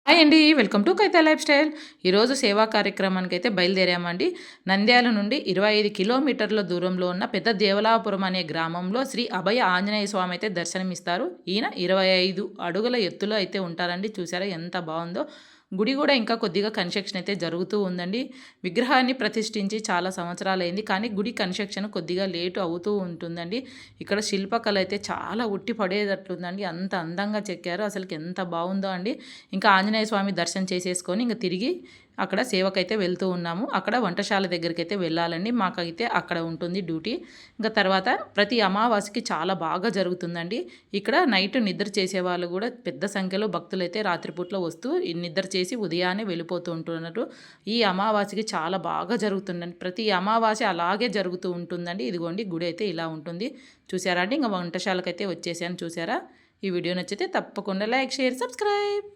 Hi అండి. Welcome to Kaitha life style. ఈరోజు సేవా కార్యక్రమానికైతే బయలుదేరామండి. నంద్యాల నుండి 25 కిలోమీటర్ల దూరంలో ఉన్న పెద్ద దేవలాపురం అనే గ్రామంలో శ్రీ అభయ ఆంజనేయ స్వామి అయితే దర్శనమిస్తారు. ఈయన 25 అడుగుల ఎత్తులో అయితే ఉంటారండి. చూసారా ఎంత బాగుందో. గుడి కూడా ఇంకా కొద్దిగా కన్స్ట్రక్షన్ అయితే జరుగుతూ ఉందండి. విగ్రహాన్ని ప్రతిష్ఠించి చాలా సంవత్సరాలైంది. కానీ గుడి కన్స్ట్రక్షన్ కొద్దిగా లేటు అవుతూ ఉంటుందండి. ఇక్కడ శిల్పకళ అయితే చాలా ఉట్టి పడేటట్లుందండి. అంత అందంగా చెక్కారు. అసలుకి ఎంత బాగుందో అండి. ఇంకా ఆంజనేయ స్వామి దర్శనం చేసేసుకొని ఇంక తిరిగి అక్కడ సేవకైతే వెళ్తూ ఉన్నాము. అక్కడ వంటశాల దగ్గరికి అయితే వెళ్ళాలండి. మాకైతే అక్కడ ఉంటుంది డ్యూటీ. ఇంకా తర్వాత ప్రతి అమావాస్యకి చాలా బాగా జరుగుతుందండి. ఇక్కడ నైట్ నిద్ర చేసేవాళ్ళు కూడా పెద్ద సంఖ్యలో భక్తులైతే రాత్రిపూట్లో వస్తూ నిద్ర చేసి ఉదయాన్నే వెళ్ళిపోతూ ఉంటున్నారు. ఈ అమావాస్యకి చాలా బాగా జరుగుతుందండి. ప్రతి అమావాస్య అలాగే జరుగుతూ ఉంటుందండి. ఇదిగోండి గుడి అయితే ఇలా ఉంటుంది. చూసారా అండి. ఇంకా వంటశాలకైతే వచ్చేసాను చూసారా. ఈ వీడియో నచ్చితే తప్పకుండా లైక్, షేర్, సబ్స్క్రైబ్.